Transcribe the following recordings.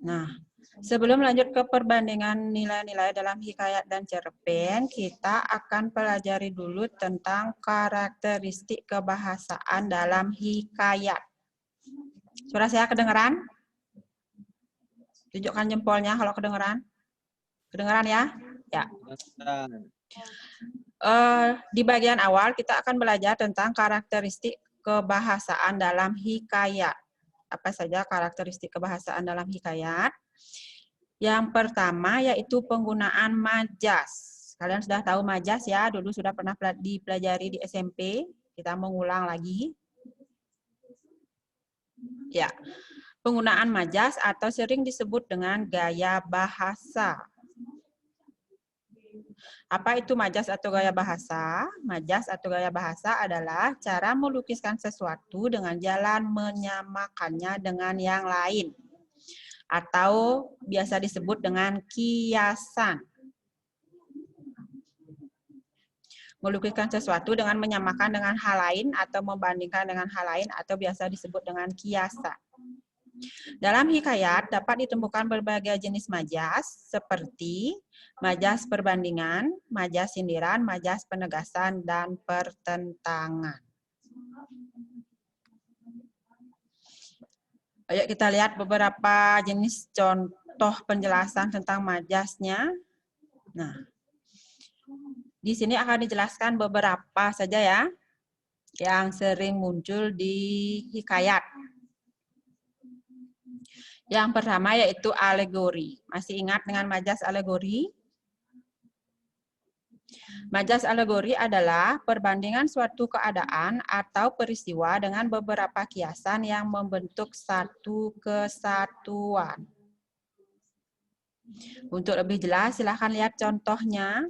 Nah, sebelum lanjut ke perbandingan nilai-nilai dalam hikayat dan cerpen, kita akan pelajari dulu tentang karakteristik kebahasaan dalam hikayat. Suara saya kedengeran? Tunjukkan jempolnya kalau kedengeran. Kedengeran ya? Ya. Di bagian awal kita akan belajar tentang karakteristik kebahasaan dalam hikayat. Apa saja karakteristik kebahasaan dalam hikayat? Yang pertama yaitu penggunaan majas. Kalian sudah tahu majas ya, dulu sudah pernah dipelajari di SMP. Kita mengulang lagi. Ya, penggunaan majas atau sering disebut dengan gaya bahasa. Apa itu majas atau gaya bahasa? Majas atau gaya bahasa adalah cara melukiskan sesuatu dengan jalan menyamakannya dengan yang lain. Atau biasa disebut dengan kiasan. Melukiskan sesuatu dengan menyamakan dengan hal lain atau membandingkan dengan hal lain atau biasa disebut dengan kiasan. Dalam hikayat dapat ditemukan berbagai jenis majas seperti majas perbandingan, majas sindiran, majas penegasan, dan pertentangan. Ayo kita lihat beberapa jenis contoh penjelasan tentang majasnya. Nah, di sini akan dijelaskan beberapa saja ya yang sering muncul di hikayat. Yang pertama yaitu alegori. Masih ingat dengan majas alegori? Majas alegori adalah perbandingan suatu keadaan atau peristiwa dengan beberapa kiasan yang membentuk satu kesatuan. Untuk lebih jelas, silakan lihat contohnya.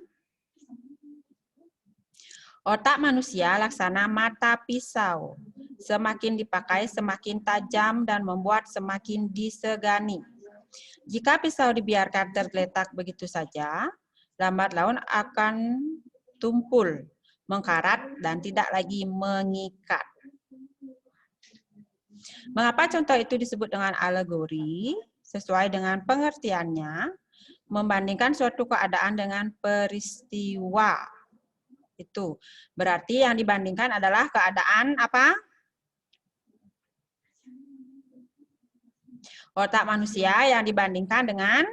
Otak manusia laksana mata pisau. Semakin dipakai, semakin tajam dan membuat semakin disegani. Jika pisau dibiarkan tergeletak begitu saja, lambat laun akan tumpul, mengkarat, dan tidak lagi mengikat. Mengapa contoh itu disebut dengan alegori? Sesuai dengan pengertiannya, membandingkan suatu keadaan dengan peristiwa. Itu berarti yang dibandingkan adalah keadaan apa? Otak manusia yang dibandingkan dengan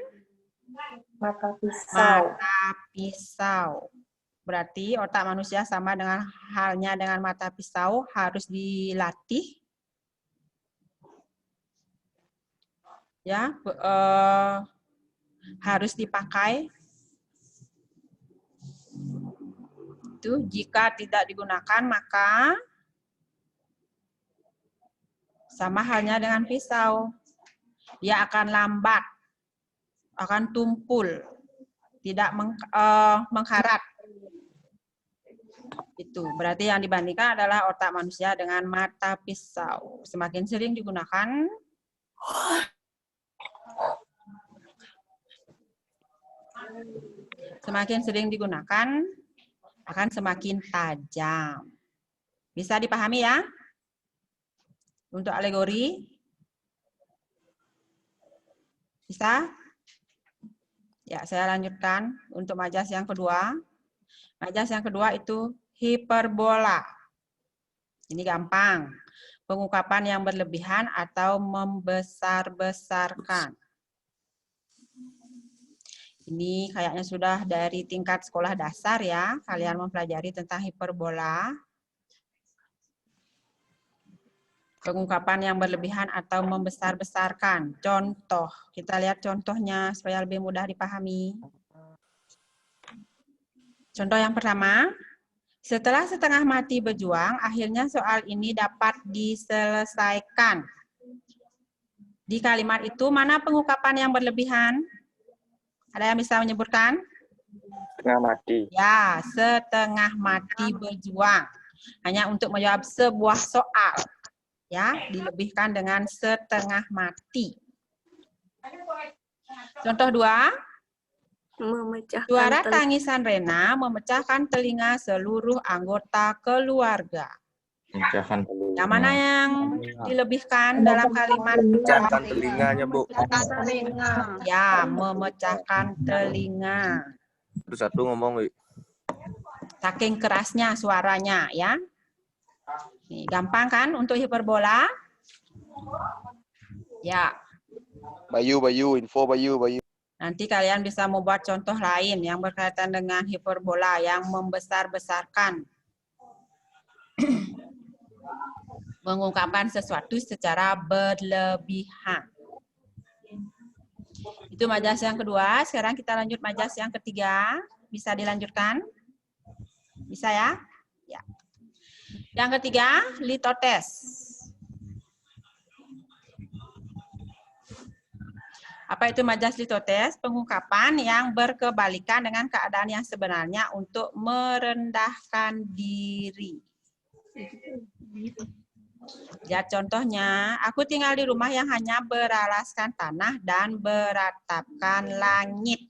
Mata pisau. mata pisau. Berarti otak manusia sama dengan halnya dengan mata pisau, harus dilatih. Ya, harus dipakai. Itu jika tidak digunakan maka sama halnya dengan pisau. Dia akan lambat, akan tumpul, tidak mengkarat. Itu berarti yang dibandingkan adalah otak manusia dengan mata pisau. Semakin sering digunakan, akan semakin tajam. Bisa dipahami ya? Untuk alegori? Bisa? Ya, saya lanjutkan untuk majas yang kedua. Majas yang kedua itu hiperbola. Ini gampang. Pengungkapan yang berlebihan atau membesar-besarkan. Ini kayaknya sudah dari tingkat sekolah dasar ya. Kalian mempelajari tentang hiperbola. Pengungkapan yang berlebihan atau membesar-besarkan. Contoh. Kita lihat contohnya supaya lebih mudah dipahami. Contoh yang pertama. Setelah setengah mati berjuang, akhirnya soal ini dapat diselesaikan. Di kalimat itu, mana pengungkapan yang berlebihan? Ada yang bisa menyebutkan? Setengah mati. Ya, setengah mati berjuang. Hanya untuk menjawab sebuah soal. Ya, dilebihkan dengan setengah mati. Contoh dua. Memecahkan Suara tangisan Rena memecahkan telinga seluruh anggota keluarga. Memecahkan Yang mana telinga. yang dilebihkan dalam kalimat Memecahkan telinganya, Bu. ya, memecahkan telinga. Satu ngomong, Wi. Saking kerasnya suaranya ya. Nih, gampang kan untuk hiperbola? Ya. Bayu, info Bayu. Nanti kalian bisa membuat contoh lain yang berkaitan dengan hiperbola yang membesar-besarkan. Mengungkapkan sesuatu secara berlebihan. Itu majas yang kedua. Sekarang kita lanjut majas yang ketiga. Bisa dilanjutkan? Bisa ya? Ya. Yang ketiga, litotes. Apa itu majas litotes? Pengungkapan yang berkebalikan dengan keadaan yang sebenarnya untuk merendahkan diri. Lihat contohnya, aku tinggal di rumah yang hanya beralaskan tanah dan beratapkan langit.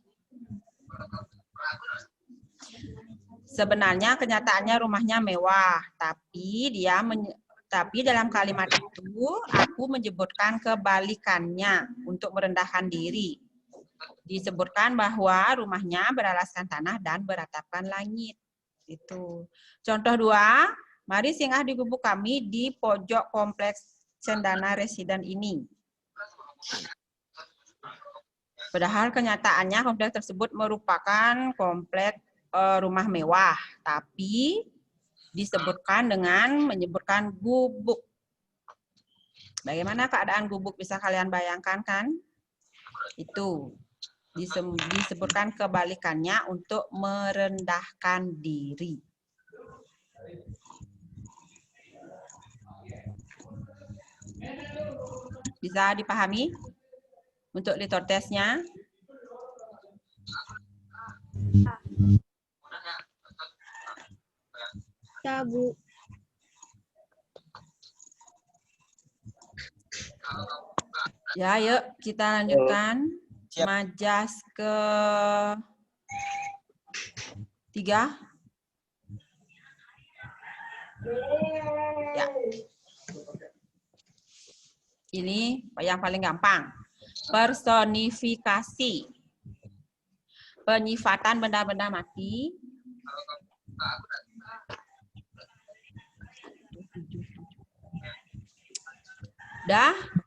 Sebenarnya kenyataannya rumahnya mewah, tapi dalam kalimat itu aku menyebutkan kebalikannya untuk merendahkan diri. Disebutkan bahwa rumahnya beralaskan tanah dan beratapkan langit. Itu. Contoh 2. Mari singgah di gubuk kami di pojok kompleks Cendana Residen ini. Padahal kenyataannya kompleks tersebut merupakan kompleks rumah mewah, tapi disebutkan dengan menyebutkan gubuk. Bagaimana keadaan gubuk bisa kalian bayangkan kan? Itu disebutkan kebalikannya untuk merendahkan diri. Bisa dipahami untuk litotesnya? Ya, Bu. Ya, yuk kita lanjutkan. Majas ke 3. Ya. Ini yang paling gampang. Personifikasi. Penyifatan benda-benda mati.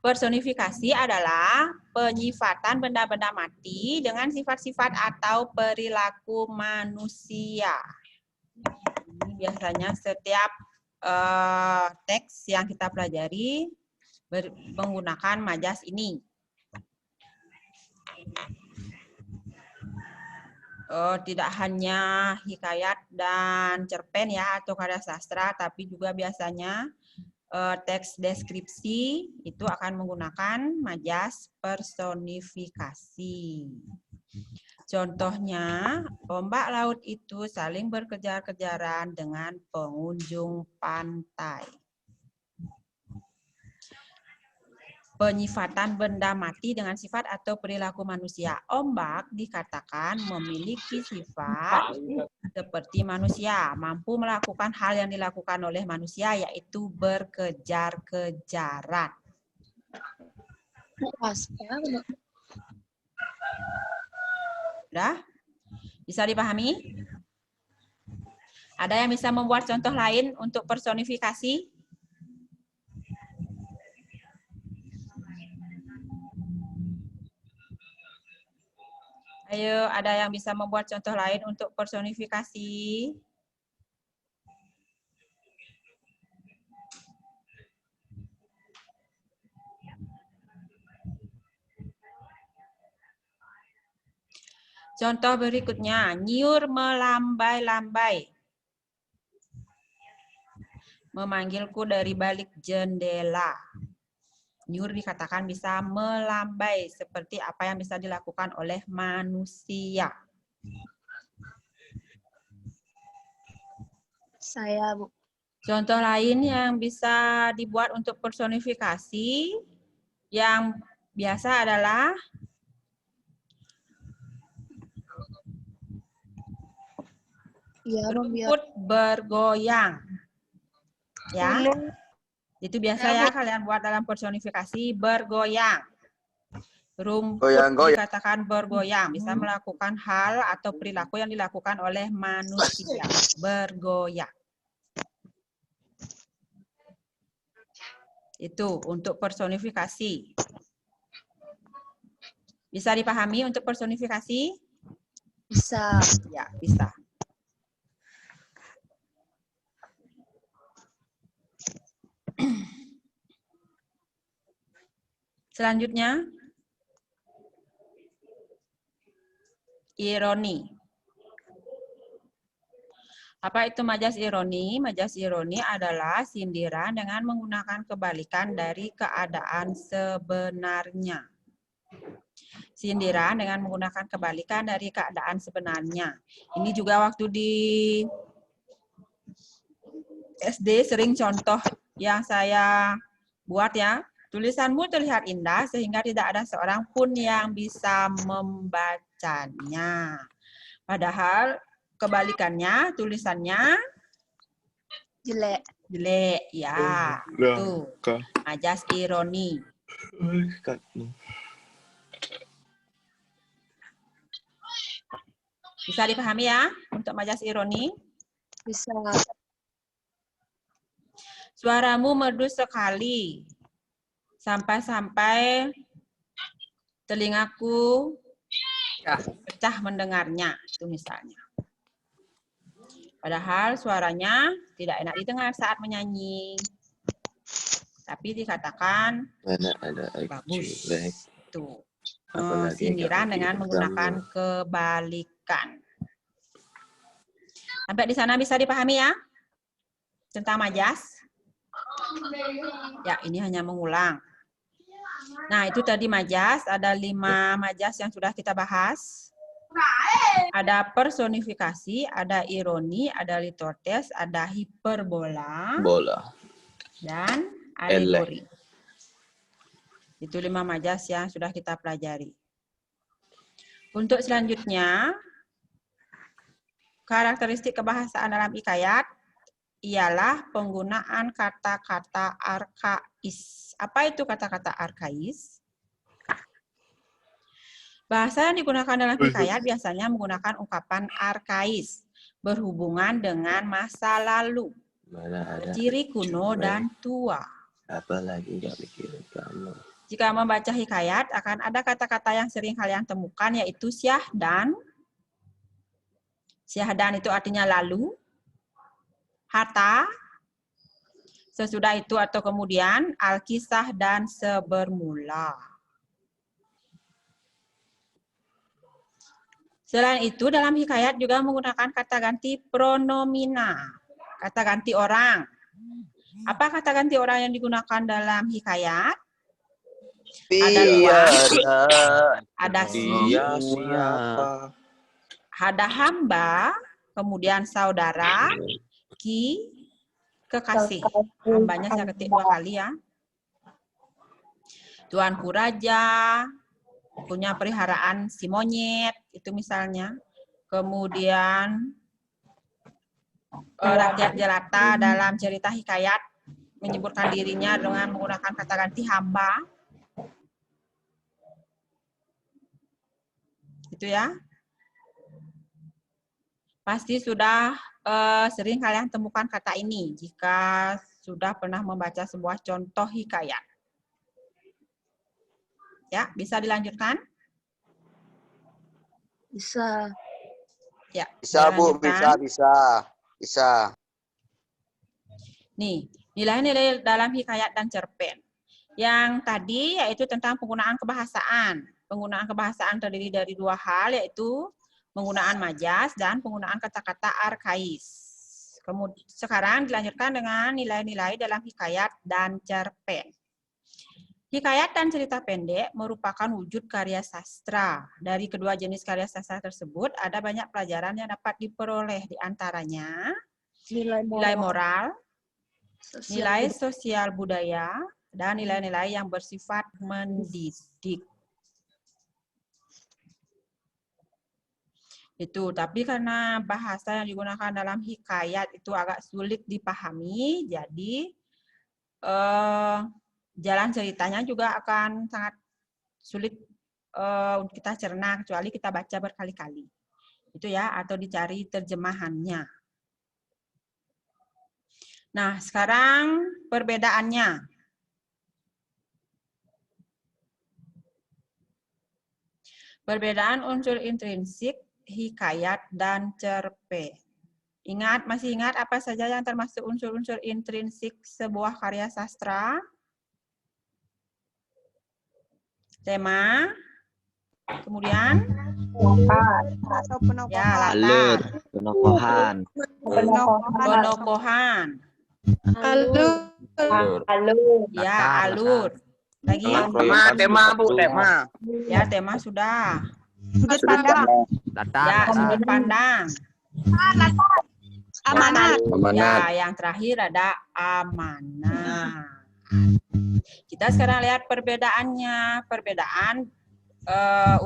Personifikasi adalah penyifatan benda-benda mati dengan sifat-sifat atau perilaku manusia. Ini biasanya setiap teks yang kita pelajari menggunakan majas ini. Tidak hanya hikayat dan cerpen ya atau karya sastra, tapi juga biasanya teks deskripsi itu akan menggunakan majas personifikasi. Contohnya, ombak laut itu saling berkejar-kejaran dengan pengunjung pantai. Penyifatan benda mati dengan sifat atau perilaku manusia. Ombak dikatakan memiliki sifat seperti manusia, mampu melakukan hal yang dilakukan oleh manusia, yaitu berkejar-kejaran. Sudah? Bisa dipahami? Ada yang bisa membuat contoh lain untuk personifikasi? Ayo, ada yang bisa membuat contoh lain untuk personifikasi? Contoh berikutnya, nyiur melambai-lambai. Memanggilku dari balik jendela. Nyiur dikatakan bisa melambai, seperti apa yang bisa dilakukan oleh manusia. Saya, Bu. Contoh lain yang bisa dibuat untuk personifikasi yang biasa adalah rumput bergoyang. Ya. Itu biasa ya kalian buat dalam personifikasi bergoyang. Rumput Goyang-goyang. dikatakan bergoyang, bisa melakukan hal atau perilaku yang dilakukan oleh manusia. Bergoyang. Itu untuk personifikasi. Bisa dipahami untuk personifikasi? Bisa. Ya, bisa. Selanjutnya, ironi. Apa itu majas ironi? Majas ironi adalah sindiran dengan menggunakan kebalikan dari keadaan sebenarnya. Sindiran dengan menggunakan kebalikan dari keadaan sebenarnya. Ini juga waktu di SD sering contoh yang saya buat ya. Tulisanmu terlihat indah sehingga tidak ada seorang pun yang bisa membacanya. Padahal kebalikannya tulisannya Jelek. jelek. Ya, itu majas ironi. Bisa dipahami ya untuk majas ironi? Bisa. Suaramu merdu sekali. Sampai-sampai telingaku pecah mendengarnya, itu misalnya. Padahal suaranya tidak enak didengar saat menyanyi. Tapi dikatakan bagus. Itu. Sindiran dengan menggunakan kebalikan. Sampai di sana bisa dipahami ya? Tentang majas? Ya, ini hanya mengulang. Nah, itu tadi majas. Ada 5 majas yang sudah kita bahas. Ada personifikasi, ada ironi, ada litotes, ada hiperbola, dan alegori. Itu 5 majas yang sudah kita pelajari. Untuk selanjutnya, karakteristik kebahasaan dalam hikayat ialah penggunaan kata-kata arkais. Apa itu kata-kata arkais? Bahasa yang digunakan dalam hikayat biasanya menggunakan ungkapan arkais, berhubungan dengan masa lalu, ciri kuno dan tua. Apalagi gak mikirin kamu. Jika membaca hikayat, akan ada kata-kata yang sering kalian temukan, yaitu syahdan. Syahdan itu artinya lalu. Hatta, sesudah itu atau kemudian, alkisah dan sebermula. Selain itu, dalam hikayat juga menggunakan kata ganti pronomina, kata ganti orang. Apa kata ganti orang yang digunakan dalam hikayat? Ada tuan, ada siapa? ada hamba, kemudian saudara, kekasih. Hambanya saya ketik 2 kali ya. Tuanku raja, punya peliharaan si monyet, itu misalnya. Kemudian rakyat jelata dalam cerita hikayat menyebutkan dirinya dengan menggunakan kata ganti hamba. Itu ya. Pasti sudah sering kalian temukan kata ini jika sudah pernah membaca sebuah contoh hikayat. Ya, bisa dilanjutkan? Bisa. Ya. Bisa, Bu. Bisa. Nih, nilai-nilai dalam hikayat dan cerpen. Yang tadi yaitu tentang penggunaan kebahasaan. Penggunaan kebahasaan terdiri dari 2 hal, yaitu penggunaan majas dan penggunaan kata-kata arkais. Kemudian sekarang dilanjutkan dengan nilai-nilai dalam hikayat dan cerpen. Hikayat dan cerita pendek merupakan wujud karya sastra. Dari kedua jenis karya sastra tersebut, ada banyak pelajaran yang dapat diperoleh, di antaranya nilai moral, nilai sosial budaya, dan nilai-nilai yang bersifat mendidik. Itu, tapi karena bahasa yang digunakan dalam hikayat itu agak sulit dipahami, jadi jalan ceritanya juga akan sangat sulit untuk kita cerna, kecuali kita baca berkali-kali. Itu ya, atau dicari terjemahannya. Nah, sekarang perbedaannya. Perbedaan unsur intrinsik, hikayat, dan cerpen. Masih ingat apa saja yang termasuk unsur-unsur intrinsik sebuah karya sastra? Tema, kemudian Atau penokohan. ya latar, Alur, penokohan, penokohan, Alur. ya Latar, alur. Lagi, Tema, Bu, tema. ya tema sudah. Sudut pandang. latar, Ya sudut pandang. Amanat. Ya yang terakhir ada amanah. Kita sekarang lihat perbedaannya. Perbedaan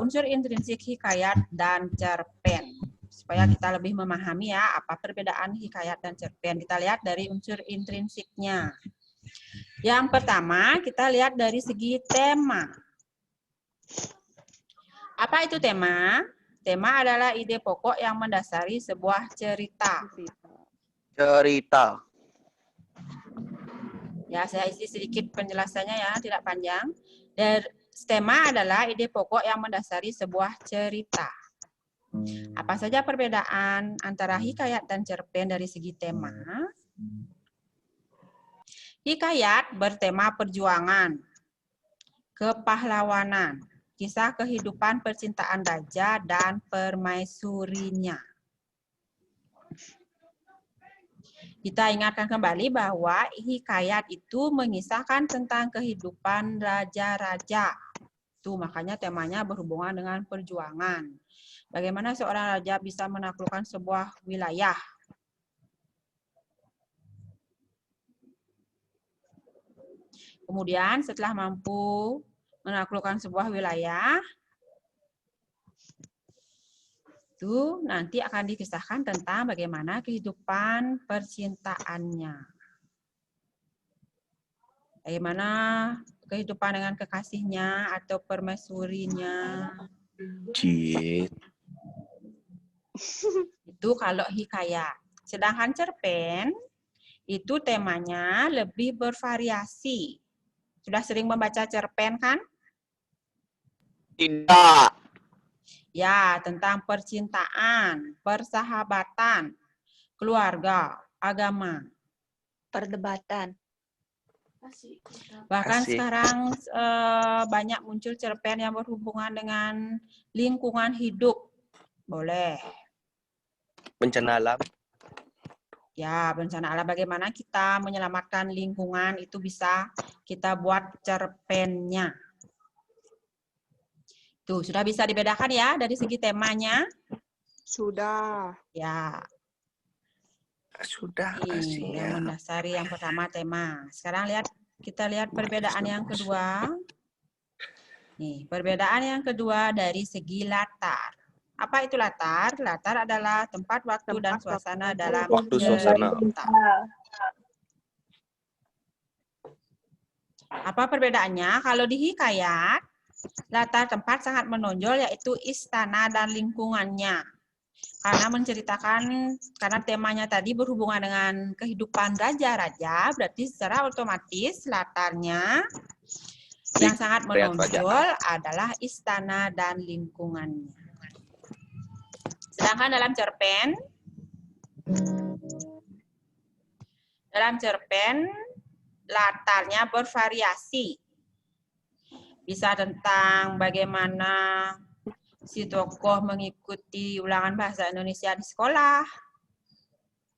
unsur intrinsik hikayat dan cerpen. Supaya kita lebih memahami ya apa perbedaan hikayat dan cerpen. Kita lihat dari unsur intrinsiknya. Yang pertama kita lihat dari segi tema. Apa itu tema? Tema adalah ide pokok yang mendasari sebuah cerita. Cerita. Ya, saya isi sedikit penjelasannya ya, tidak panjang. Tema adalah ide pokok yang mendasari sebuah cerita. Apa saja perbedaan antara hikayat dan cerpen dari segi tema? Hikayat bertema perjuangan, kepahlawanan, kisah kehidupan percintaan raja dan permaisurinya. Kita ingatkan kembali bahwa hikayat itu mengisahkan tentang kehidupan raja-raja. Itu makanya temanya berhubungan dengan perjuangan. Bagaimana seorang raja bisa menaklukkan sebuah wilayah. Kemudian setelah mampu menaklukkan sebuah wilayah, itu nanti akan dikisahkan tentang bagaimana kehidupan percintaannya. Bagaimana kehidupan dengan kekasihnya atau permaisurinya. Itu kalau hikayat. Sedangkan cerpen, itu temanya lebih bervariasi. Sudah sering membaca cerpen kan? Tidak. Ya, tentang percintaan, persahabatan, keluarga, agama. Perdebatan. Bahkan Asik. sekarang banyak muncul cerpen yang berhubungan dengan lingkungan hidup. Boleh. bencana alam, Ya, bencana alam bagaimana kita menyelamatkan lingkungan itu bisa kita buat cerpennya. Tuh, sudah bisa dibedakan ya dari segi temanya? Sudah. Ya. sudah Ini yang mendasari yang pertama tema. Sekarang kita lihat perbedaan yang kedua. Nih, perbedaan yang kedua dari segi latar. Apa itu latar? Latar adalah tempat, waktu, dan suasana dalam Waktu, suasana. cerita. Apa perbedaannya? Kalau di hikayat, latar tempat sangat menonjol yaitu istana dan lingkungannya. Karena temanya tadi berhubungan dengan kehidupan raja-raja, berarti secara otomatis latarnya yang sangat menonjol adalah istana dan lingkungannya. Sedangkan dalam cerpen latarnya bervariasi. Bisa tentang bagaimana si tokoh mengikuti ulangan bahasa Indonesia di sekolah,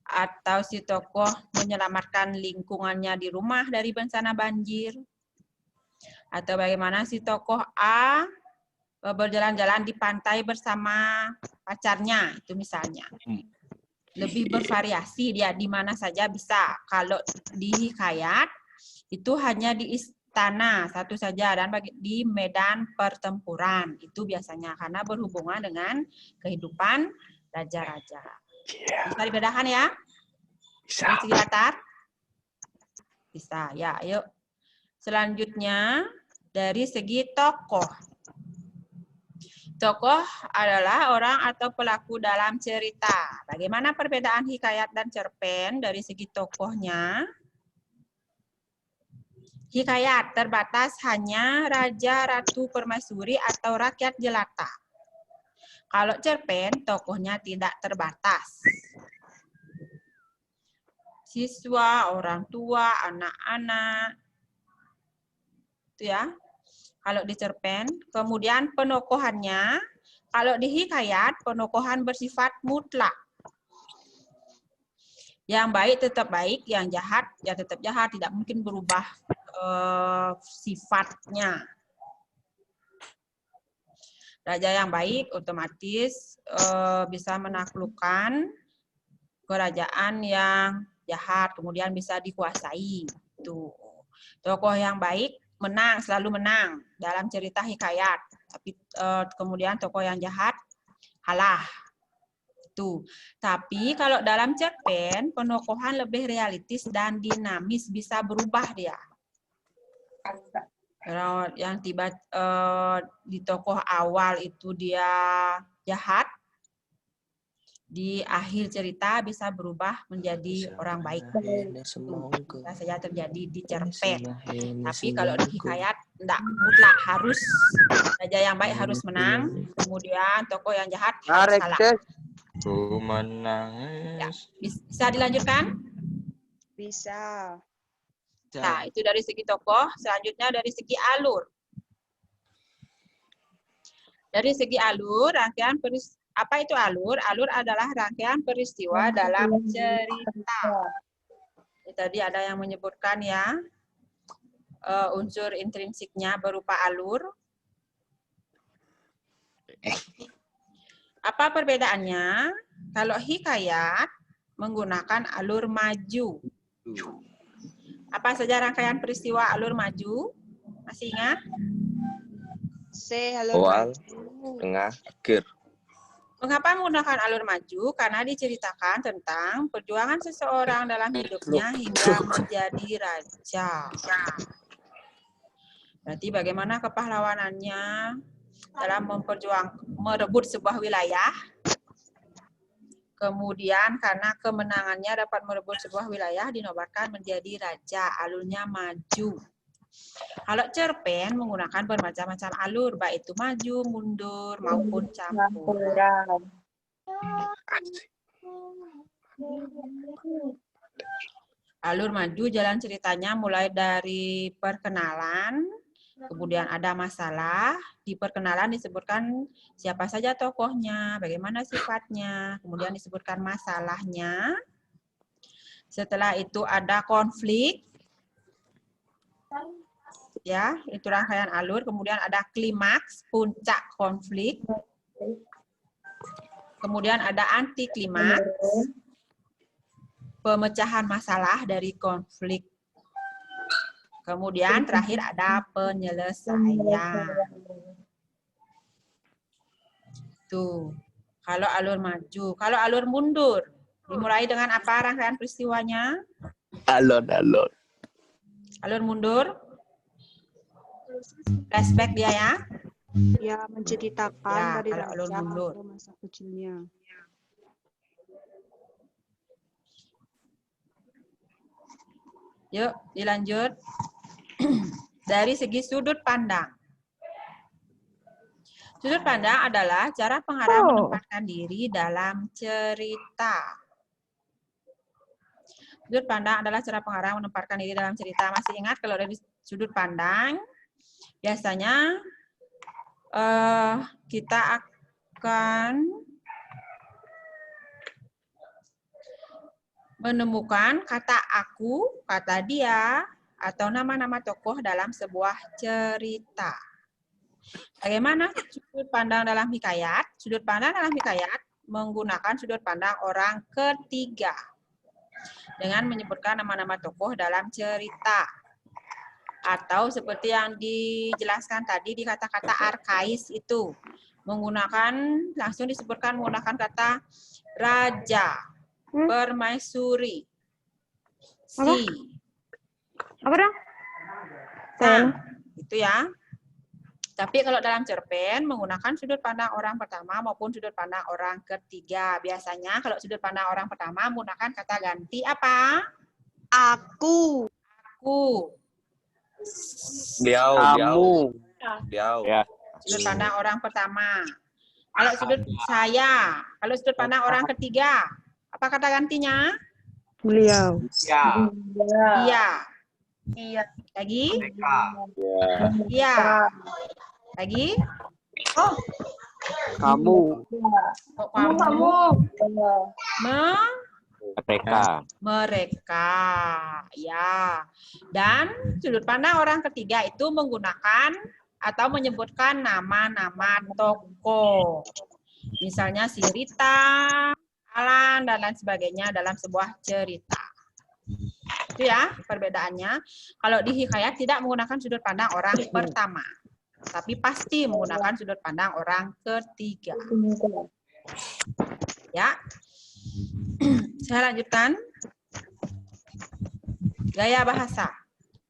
atau si tokoh menyelamatkan lingkungannya di rumah dari bencana banjir, atau bagaimana si tokoh A berjalan-jalan di pantai bersama pacarnya, itu misalnya. Lebih bervariasi dia di mana saja bisa. Kalau di hikayat itu hanya istana satu saja dan di medan pertempuran itu biasanya karena berhubungan dengan kehidupan raja-raja. Bisa dibedakan ya? Dari segi latar? Bisa. Ya, yuk. Selanjutnya dari segi tokoh. Tokoh adalah orang atau pelaku dalam cerita. Bagaimana perbedaan hikayat dan cerpen dari segi tokohnya? Hikayat terbatas hanya raja, ratu, permaisuri, atau rakyat jelata. Kalau cerpen, tokohnya tidak terbatas. Siswa, orang tua, anak-anak. Itu ya. Kalau di cerpen, kemudian penokohannya, kalau di hikayat, penokohan bersifat mutlak. Yang baik tetap baik, yang jahat ya tetap jahat, tidak mungkin berubah sifatnya. Raja yang baik otomatis bisa menaklukkan kerajaan yang jahat, kemudian bisa dikuasai. Tuh. Tokoh yang baik menang, selalu menang dalam cerita hikayat. Tapi kemudian tokoh yang jahat kalah. Tuh. Tapi kalau dalam cerpen, penokohan lebih realistis dan dinamis, bisa berubah dia. Kalau yang tiba di tokoh awal itu dia jahat, di akhir cerita bisa berubah menjadi orang baik. Bisa saja terjadi di cerpen. Tapi kalau di hikayat enggak mutlak, harus raja yang baik harus menang, kemudian tokoh yang jahat harus kalah. Ya, bisa dilanjutkan? Bisa. Nah, itu dari segi tokoh. Selanjutnya dari segi alur. Dari segi alur, rangkaian apa itu alur? Alur adalah rangkaian peristiwa dalam cerita. Ini tadi ada yang menyebutkan ya, unsur intrinsiknya berupa alur. Apa perbedaannya? Kalau hikayat menggunakan alur maju. Apa saja rangkaian peristiwa alur maju? Masih ingat? Awal, tengah, akhir. Mengapa menggunakan alur maju? Karena diceritakan tentang perjuangan seseorang dalam hidupnya hingga menjadi raja. Berarti bagaimana kepahlawanannya dalam merebut sebuah wilayah. Kemudian karena kemenangannya dapat merebut sebuah wilayah, dinobatkan menjadi raja. Alurnya maju. Kalau cerpen menggunakan bermacam-macam alur, baik itu maju, mundur, maupun campuran. Alur maju jalan ceritanya mulai dari perkenalan, kemudian ada masalah, di perkenalan disebutkan siapa saja tokohnya, bagaimana sifatnya, kemudian disebutkan masalahnya. Setelah itu ada konflik, ya, itu rangkaian alur, kemudian ada klimaks, puncak konflik, kemudian ada anti klimaks, pemecahan masalah dari konflik. Kemudian terakhir ada penyelesaian. Tuh, kalau alur maju. Kalau alur mundur, dimulai dengan apa rangkaian peristiwanya? Alon. Alur mundur. Flashback dia ya. Ya, menceritakan Ya, dari kalau alur raja mundur. atau masa kecilnya. Yuk, dilanjut. Dari segi sudut pandang. Sudut pandang adalah cara pengarang menempatkan diri dalam cerita. Sudut pandang adalah cara pengarang menempatkan diri dalam cerita. Masih ingat kalau dari sudut pandang, biasanya kita akan menemukan kata aku, kata dia, atau nama-nama tokoh dalam sebuah cerita. Bagaimana sudut pandang dalam hikayat? Sudut pandang dalam hikayat menggunakan sudut pandang orang ketiga dengan menyebutkan nama-nama tokoh dalam cerita. Atau seperti yang dijelaskan tadi di kata-kata arkais itu. Langsung disebutkan menggunakan kata raja, permaisuri, si. Apa dong? Nah, itu ya. Tapi kalau dalam cerpen menggunakan sudut pandang orang pertama maupun sudut pandang orang ketiga. Biasanya kalau sudut pandang orang pertama menggunakan kata ganti apa? Aku. Aku. Diau, Kamu. diau. Ya. Sudut pandang orang pertama. Kalau sudut saya, kalau sudut pandang orang ketiga, apa kata gantinya? Beliau. Ya. Iya. Iya. Lagi? Ya. Iya. Lagi? Oh, Kamu. kok kamu? Mereka. Mereka. Ya. Dan sudut pandang orang ketiga itu menggunakan atau menyebutkan nama-nama tokoh. Misalnya si Rita, Alan, dan lain sebagainya dalam sebuah cerita. Itu ya perbedaannya. Kalau di hikayat tidak menggunakan sudut pandang orang pertama. Tapi pasti menggunakan sudut pandang orang ketiga. Ya. Saya lanjutkan. Gaya bahasa.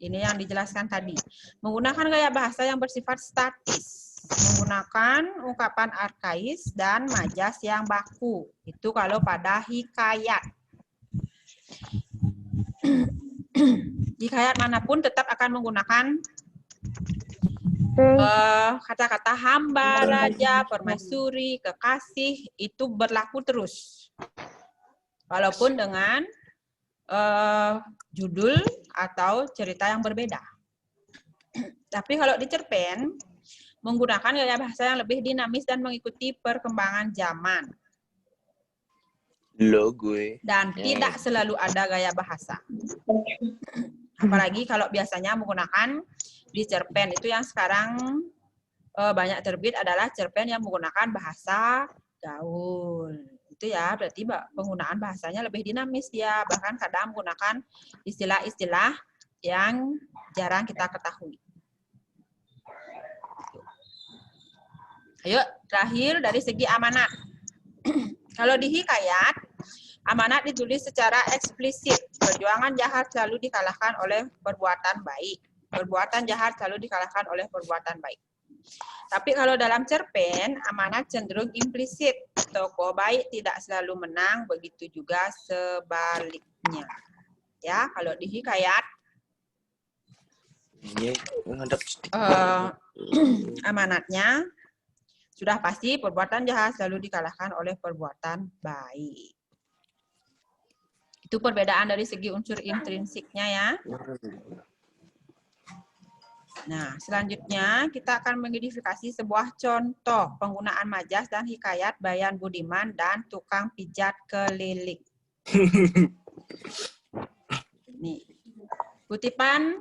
Ini yang dijelaskan tadi. Menggunakan gaya bahasa yang bersifat statis. Menggunakan ungkapan arkais dan majas yang baku. Itu kalau pada hikayat. Hikayat manapun tetap akan menggunakan kata-kata hamba, raja, permaisuri, kekasih, itu berlaku terus. Walaupun dengan judul atau cerita yang berbeda. Tapi kalau di cerpen, menggunakan gaya bahasa yang lebih dinamis dan mengikuti perkembangan zaman. Lo gue. Dan tidak selalu ada gaya bahasa. Apalagi kalau biasanya menggunakan di cerpen itu yang sekarang banyak terbit adalah cerpen yang menggunakan bahasa gaul. Itu ya, berarti penggunaan bahasanya lebih dinamis dia, bahkan kadang menggunakan istilah-istilah yang jarang kita ketahui. Ayo, terakhir dari segi amanat. Kalau di hikayat, amanat ditulis secara eksplisit. Perjuangan jahat selalu dikalahkan oleh perbuatan baik. Perbuatan jahat selalu dikalahkan oleh perbuatan baik. Tapi kalau dalam cerpen, amanat cenderung implisit. Tokoh baik tidak selalu menang, begitu juga sebaliknya. Ya, kalau di hikayat, amanatnya sudah pasti perbuatan jahat selalu dikalahkan oleh perbuatan baik. Itu perbedaan dari segi unsur intrinsiknya ya. Nah, selanjutnya kita akan mengidentifikasi sebuah contoh penggunaan majas dan hikayat Bayan Budiman dan tukang pijat keliling. Nih, kutipan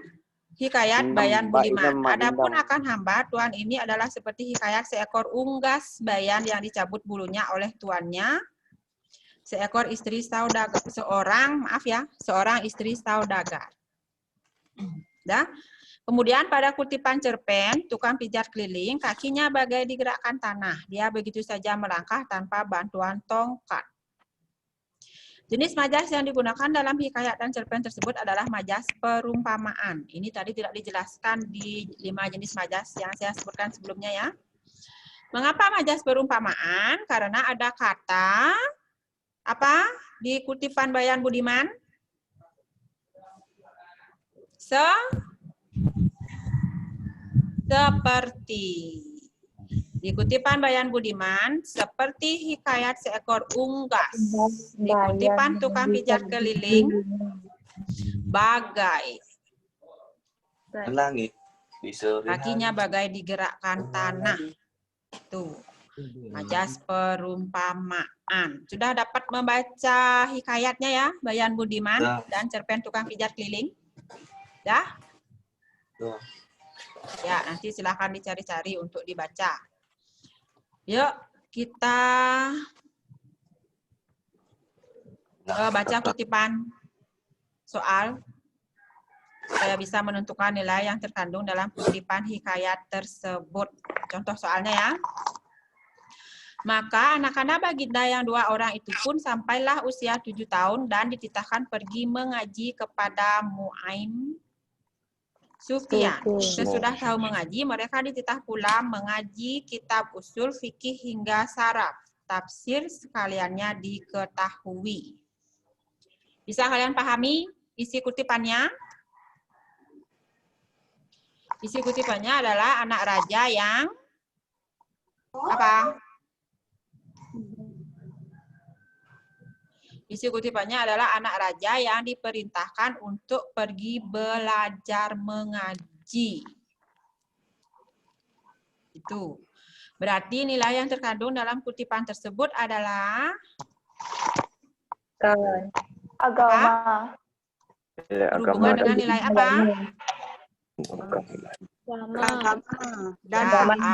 hikayat Bayan Budiman. Adapun akan hamba, tuan ini adalah seperti hikayat seekor unggas bayan yang dicabut bulunya oleh tuannya. Seekor istri saudagar, seorang istri saudagar. Dah. Kemudian pada kutipan cerpen, tukang pijat keliling, kakinya bagai digerakkan tanah. Dia begitu saja melangkah tanpa bantuan tongkat. Jenis majas yang digunakan dalam hikayat dan cerpen tersebut adalah majas perumpamaan. Ini tadi tidak dijelaskan di 5 jenis majas yang saya sebutkan sebelumnya ya. Mengapa majas perumpamaan? Karena ada kata, apa di kutipan Bayan Budiman? Seperti. Di kutipan Bayan Budiman, seperti hikayat seekor unggas. Di kutipan tukang pijat keliling, bagai. Langit. Kakinya bagai digerakkan tanah. Tuh. Majas perumpamaan. Sudah dapat membaca hikayatnya ya, Bayan Budiman dan cerpen tukang pijat keliling? Dah? Ya, nanti silahkan dicari-cari untuk dibaca. Yuk, kita baca kutipan soal. supaya bisa menentukan nilai yang terkandung dalam kutipan hikayat tersebut. Contoh soalnya ya. Maka anak-anak baginda yang 2 orang itu pun sampailah usia 7 tahun dan dititahkan pergi mengaji kepada Muaim Sufyan. Sesudah tahu mengaji, mereka dititah pula mengaji kitab usul, fikih hingga saraf. Tafsir sekaliannya diketahui. Bisa kalian pahami isi kutipannya? Isi kutipannya adalah anak raja yang apa? Isi kutipannya adalah anak raja yang diperintahkan untuk pergi belajar mengaji. Itu. Berarti nilai yang terkandung dalam kutipan tersebut adalah Agama. berhubungan dengan nilai apa?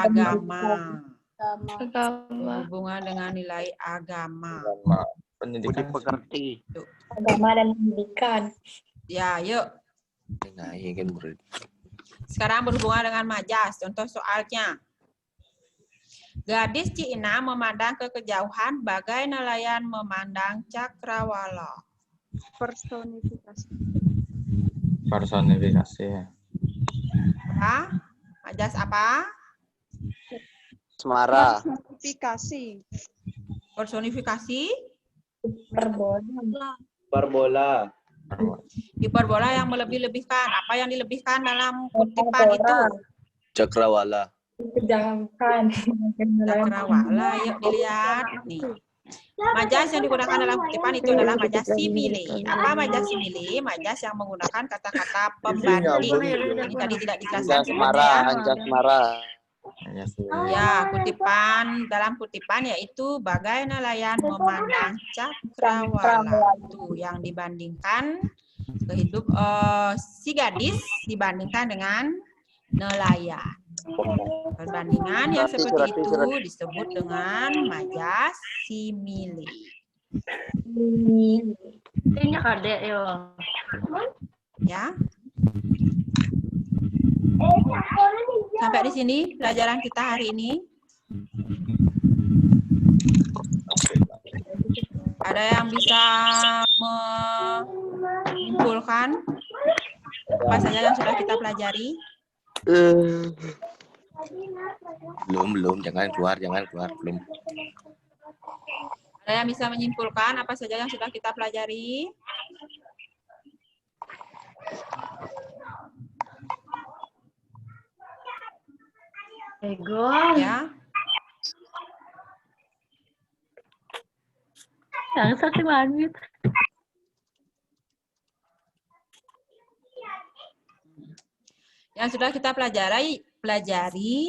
Agama. Berhubungan dengan nilai agama. Budi pekerti. Agama dan pendidikan. Ya, yuk. Nah, iya kan murid. Sekarang berhubungan dengan majas. Contoh soalnya. Gadis Cina memandang ke kejauhan bagai nelayan memandang cakrawala. Personifikasi. Personifikasi. Apa? Majas apa? Semara. Personifikasi. Personifikasi? Parbola. Hiperbola yang melebih-lebihkan. Apa yang dilebihkan dalam kutipan itu? Cakrawala. Cakrawala, yuk dilihat. Nih. Majas yang digunakan dalam kutipan itu adalah majas simile. Apa majas simile? Majas yang menggunakan kata-kata pembanding. Ini tadi tidak dijelaskan sebelumnya. Jasmara. Ya, kutipan dalam kutipan yaitu bagai nelayan memandang cakrawala. Itu yang dibandingkan kehidup si gadis dibandingkan dengan nelayan. Perbandingan yang seperti itu disebut dengan majas simile. Ini kadek Ya. Sampai di sini pelajaran kita hari ini. Ada yang bisa menyimpulkan apa saja yang sudah kita pelajari? Belum, jangan keluar, belum. Ada yang bisa menyimpulkan apa saja yang sudah kita pelajari? Ego. Ya. Yang sakit banget. Yang sudah kita pelajari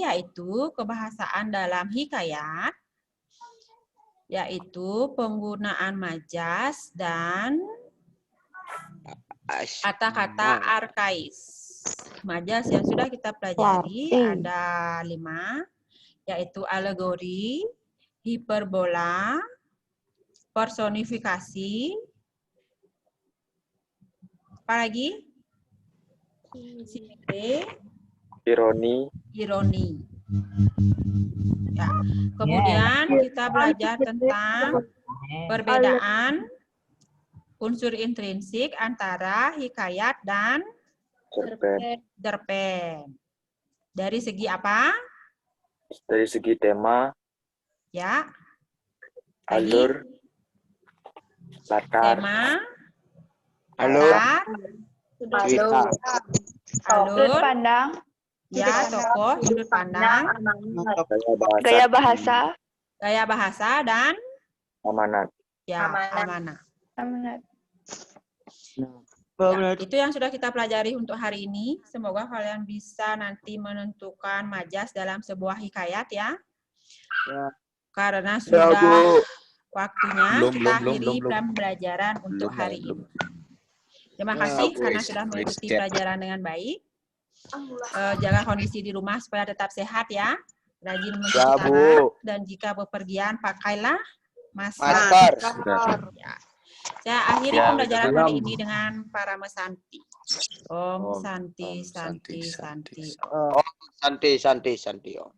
yaitu kebahasaan dalam hikayat, yaitu penggunaan majas dan kata-kata arkais. Majas yang sudah kita pelajari ada 5, yaitu alegori, hiperbola, personifikasi, apa lagi? Simile, ironi. Ya. Kemudian kita belajar tentang perbedaan unsur intrinsik antara hikayat dan cerpen. Dari segi apa? Dari segi tema, Ya. alur, latar, Tema, Alur. latar, Cerita. alur, Pandang. ya, tokoh, sudut pandang, gaya bahasa, gaya bahasa, dan amanat. ya, amanah. Amanat. Ya, itu yang sudah kita pelajari untuk hari ini. Semoga kalian bisa nanti menentukan majas dalam sebuah hikayat ya. Karena sudah waktunya kita akhiri pembelajaran untuk hari ini. Terima kasih karena sudah mengikuti pelajaran dengan baik. Jaga kondisi di rumah supaya tetap sehat ya. Rajin mencuci tangan dan jika bepergian pakailah masker. Masker. Ya. Saya akhiri Ya, pembelajaran belum. hari ini dengan para mesanti. Om Om. Santi, Om Santi, Santi, Santi. Santi. Santi, Santi, Santi. Om.